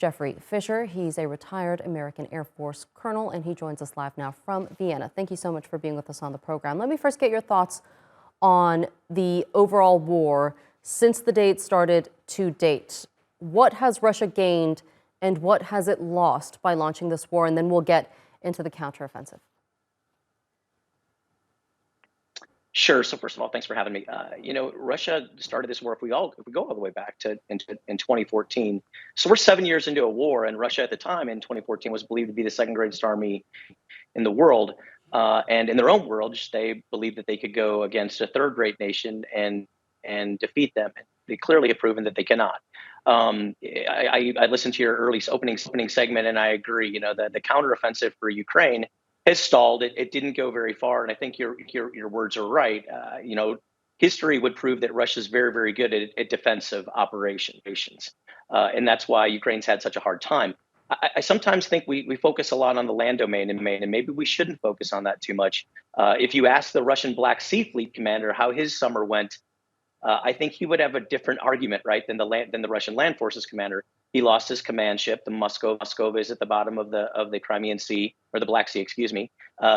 Jeffrey Fischer. He's a retired American Air Force colonel, and he joins us live now from Vienna. Thank you so much for being with us on the program. Let me first get your thoughts on the overall war since the day it started to date. What has Russia gained and what has it lost by launching this war? And then we'll get into the counteroffensive. Sure. So first of all, thanks for having me. Russia started this war. If we go all the way back to in 2014, so we're 7 years into a war, and Russia at the time in 2014 was believed to be the second greatest army in the world, and in their own world, they believed that they could go against a third-rate nation and defeat them. They clearly have proven that they cannot. I listened to your early opening segment, and I agree. The counteroffensive for Ukraine has stalled. It didn't go very far, and I think your words are right. History would prove that Russia is very, very good at defensive operations, and that's why Ukraine's had such a hard time. I sometimes think we focus a lot on the land domain, and maybe we shouldn't focus on that too much. If you ask the Russian Black Sea Fleet commander how his summer went, I think he would have a different argument, right, than the Russian Land Forces commander. He lost his command ship, the Moskova is at the bottom of the Crimean Sea, or the Black Sea, excuse me.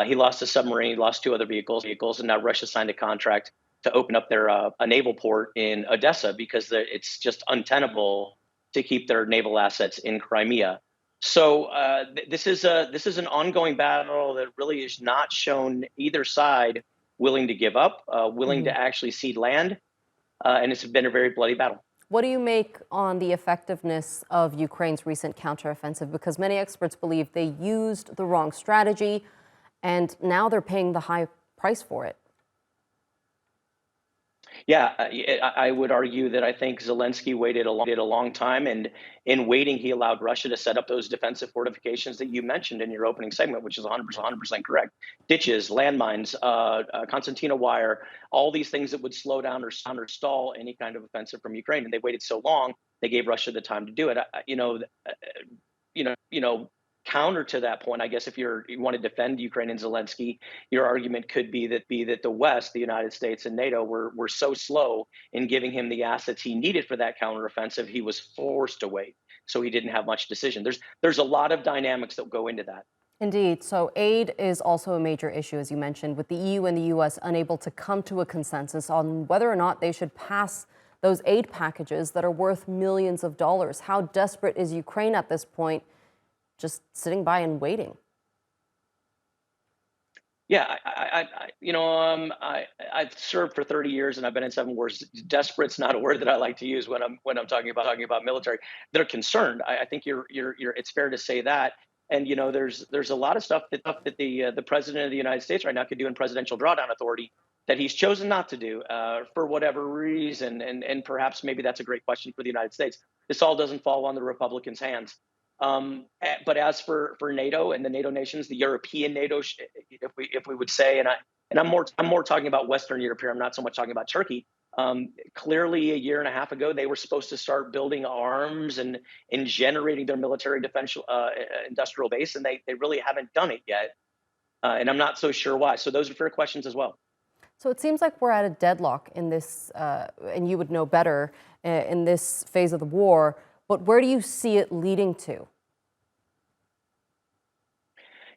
He lost a submarine, he lost 2 other vehicles, and now Russia signed a contract to open up their a naval port in Odessa because it's just untenable to keep their naval assets in Crimea. So this is an ongoing battle that really is not shown either side willing to give up, willing to actually cede land. And it's been a very bloody battle. What do you make on the effectiveness of Ukraine's recent counteroffensive? Because many experts believe they used the wrong strategy, and now they're paying the high price for it. Yeah, I would argue that I think Zelensky waited a long time, and in waiting, he allowed Russia to set up those defensive fortifications that you mentioned in your opening segment, which is 100% correct. Ditches, landmines, concertina wire, all these things that would slow down or stall any kind of offensive from Ukraine. And they waited so long, they gave Russia the time to do it. Counter to that point, I guess if you want to defend Ukraine and Zelensky, your argument could be that the West, the United States and NATO were so slow in giving him the assets he needed for that counteroffensive, he was forced to wait. So he didn't have much decision. There's a lot of dynamics that go into that. Indeed. So aid is also a major issue, as you mentioned, with the EU and the US unable to come to a consensus on whether or not they should pass those aid packages that are worth millions of dollars. How desperate is Ukraine at this point? Just sitting by and waiting. Yeah, I've served for 30 years and I've been in 7 wars. Desperate's not a word that I like to use when I'm talking about military. They're concerned. I think it's fair to say that. And there's a lot of stuff that the president of the United States right now could do in presidential drawdown authority that he's chosen not to do for whatever reason. And perhaps maybe that's a great question for the United States. This all doesn't fall on the Republicans' hands. But as for NATO and the NATO nations, the European NATO, if we would say, and I'm more talking about Western Europe here. I'm not so much talking about Turkey. Clearly, a year and a half ago, they were supposed to start building arms and generating their military defense industrial base, and they really haven't done it yet. And I'm not so sure why. So those are fair questions as well. So it seems like we're at a deadlock in this, and you would know better in this phase of the war. But where do you see it leading to?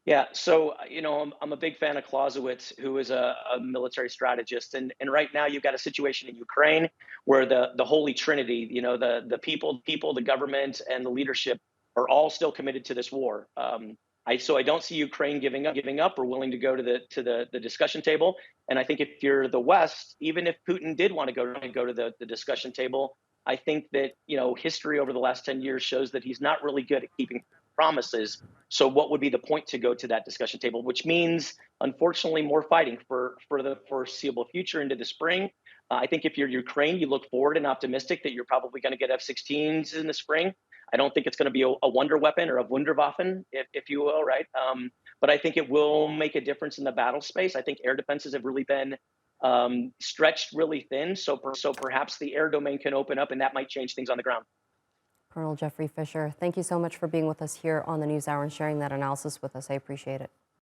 Yeah, so I'm a big fan of Clausewitz, who is a military strategist, and right now you've got a situation in Ukraine where the Holy Trinity, the people, the government, and the leadership are all still committed to this war. So I don't see Ukraine giving up or willing to go to the discussion table. And I think if you're the West, even if Putin did want to go to the discussion table, I think that history over the last 10 years shows that he's not really good at keeping promises. So what would be the point to go to that discussion table, which means, unfortunately, more fighting for the foreseeable future into the spring. I think if you're Ukraine, you look forward and optimistic that you're probably going to get F-16s in the spring. I don't think it's going to be a wonder weapon or a Wunderwaffen, if you will, right? But I think it will make a difference in the battle space. I think air defenses have really been stretched really thin. So perhaps the air domain can open up, and that might change things on the ground. Colonel Jeffrey Fischer, thank you so much for being with us here on the NewsHour and sharing that analysis with us. I appreciate it.